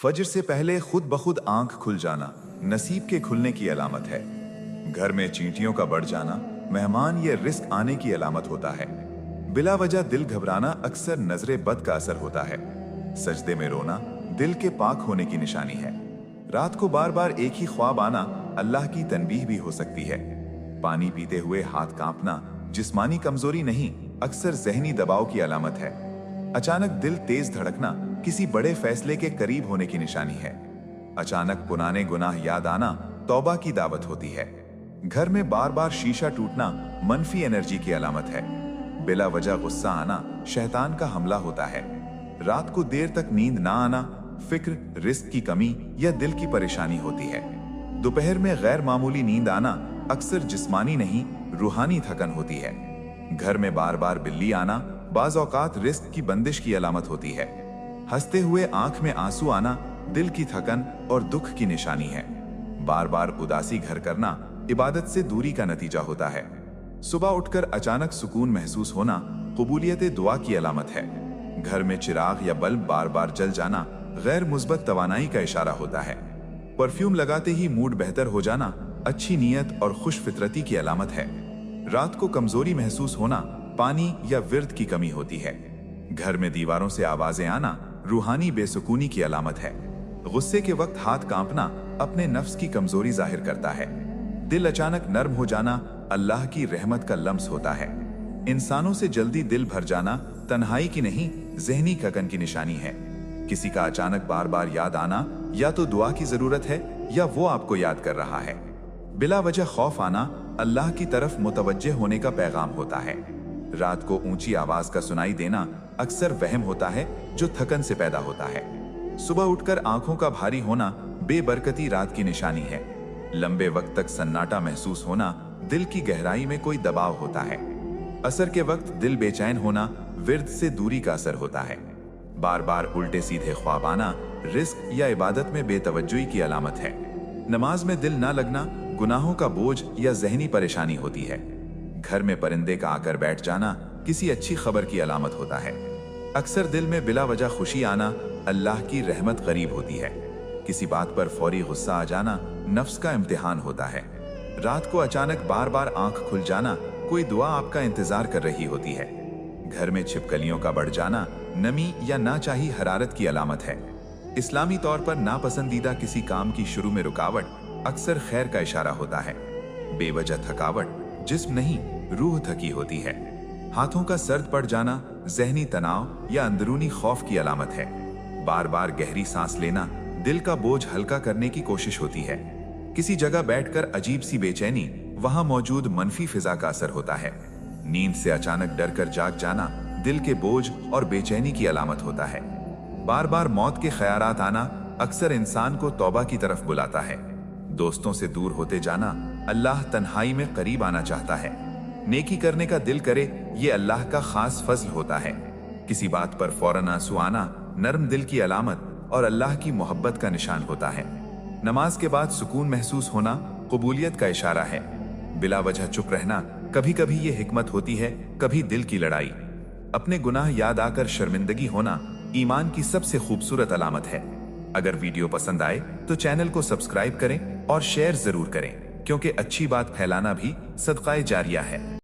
फजर से पहले खुद ब खुद आंख खुल जाना नसीब के खुलने की अलामत है। घर में चींटियों का बढ़ जाना मेहमान या रिस्क आने की अलामत होता है। बिला वजह दिल घबराना अक्सर नजरे बद का असर होता है। सजदे में रोना दिल के पाक होने की निशानी है। रात को बार बार एक ही ख्वाब आना अल्लाह की तनबीह भी हो सकती है। पानी पीते हुए हाथ कांपना जिस्मानी कमजोरी नहीं, अक्सर जहनी दबाव की अलामत है। अचानक दिल तेज धड़कना किसी बड़े फैसले के करीब होने की निशानी है। अचानक पुराने गुनाह याद आना तौबा की दावत होती है। घर में बार बार शीशा टूटना मनफी एनर्जी की अलामत है। बिला वजह गुस्सा आना शैतान का हमला होता है। रात को देर तक नींद ना आना फिक्र, रिस्क की कमी या दिल की परेशानी होती है। दोपहर में गैर मामूली नींद आना अक्सर जिस्मानी नहीं, रूहानी थकन होती है। घर में बार बार बिल्ली आना बाज औकात रिस्क की बंदिश की अलामत होती है। हंसते हुए आंख में आंसू आना दिल की थकन और दुख की निशानी है। बार बार उदासी घर करना इबादत से दूरी का नतीजा होता है। सुबह उठकर अचानक सुकून महसूस होना कबूलियत दुआ की अलामत है। घर में चिराग या बल्ब बार बार जल जाना गैर मुस्बत तवानाई का इशारा होता है। परफ्यूम लगाते ही मूड बेहतर हो जाना अच्छी नीयत और खुश फितरती की अलामत है। रात को कमजोरी महसूस होना पानी या विर्द की कमी होती है। घर में दीवारों से आवाजें आना रूहानी बेसुकूनी की अलामत है। गुस्से के वक्त हाथ कांपना अपने नफ्स की कमजोरी जाहिर करता है। दिल अचानक नर्म हो जाना अल्लाह की रहमत का लम्स होता है। इंसानों से जल्दी दिल भर जाना तन्हाई की नहीं, जहनी थकन की निशानी है। किसी का अचानक बार बार याद आना या तो दुआ की जरूरत है या वो आपको याद कर रहा है। बिला वजह खौफ आना अल्लाह की तरफ मुतवज्जे होने का पैगाम होता है। रात को ऊंची आवाज का सुनाई देना अक्सर वहम होता है जो थकन से पैदा होता है। सुबह उठकर आंखों का भारी होना बेबरकती रात की निशानी है। लंबे वक्त तक सन्नाटा महसूस होना दिल की गहराई में कोई दबाव होता है। असर के वक्त दिल बेचैन होना विर्द से दूरी का असर होता है। बार बार उल्टे सीधे ख्वाब आना रिस्क या इबादत में बेतवज्जुही की अलामत है। नमाज में दिल ना लगना गुनाहों का बोझ या जहनी परेशानी होती है। घर में परिंदे का आकर बैठ जाना किसी अच्छी खबर की अलामत होता है। अक्सर दिल में बिला वजह खुशी आना अल्लाह की रहमत करीब होती है। किसी बात पर फौरी गुस्सा आ जाना नफ्स का इम्तिहान होता है। रात को अचानक बार बार आंख खुल जाना कोई दुआ आपका इंतजार कर रही होती है। घर में छिपकलियों का बढ़ जाना नमी या नाचाही हरारत की अलामत है। इस्लामी तौर पर नापसंदीदा किसी काम की शुरू में रुकावट अक्सर खैर का इशारा होता है। बेवजह थकावट जिस्म नहीं, रूह थकी होती है। हाथों का सर्द पड़ जाना जहनी तनाव या अंदरूनी खौफ की अलामत है। बार बार गहरी सांस लेना दिल का बोझ हल्का करने की कोशिश होती है। किसी जगह बैठकर अजीब सी बेचैनी वहां मौजूद मनफी फिजा का असर होता है। नींद से अचानक डर कर जाग जाना दिल के बोझ और बेचैनी की अलामत होता है। बार बार मौत के ख्यालात आना अक्सर इंसान को तौबा की तरफ बुलाता है। दोस्तों से दूर होते जाना अल्लाह तन्हाई में करीब आना चाहता है। नेकी करने का दिल करे ये अल्लाह का खास फजल होता है। किसी बात पर फौरन आंसू आना नर्म दिल की अलामत और अल्लाह की मोहब्बत का निशान होता है। नमाज के बाद सुकून महसूस होना कबूलियत का इशारा है। बिला वजह चुप रहना कभी कभी ये हिकमत होती है, कभी दिल की लड़ाई। अपने गुनाह याद आकर शर्मिंदगी होना ईमान की सबसे खूबसूरत अलामत है। अगर वीडियो पसंद आए तो चैनल को सब्सक्राइब करें और शेयर जरूर करें, क्योंकि अच्छी बात फैलाना भी सदका जारिया है।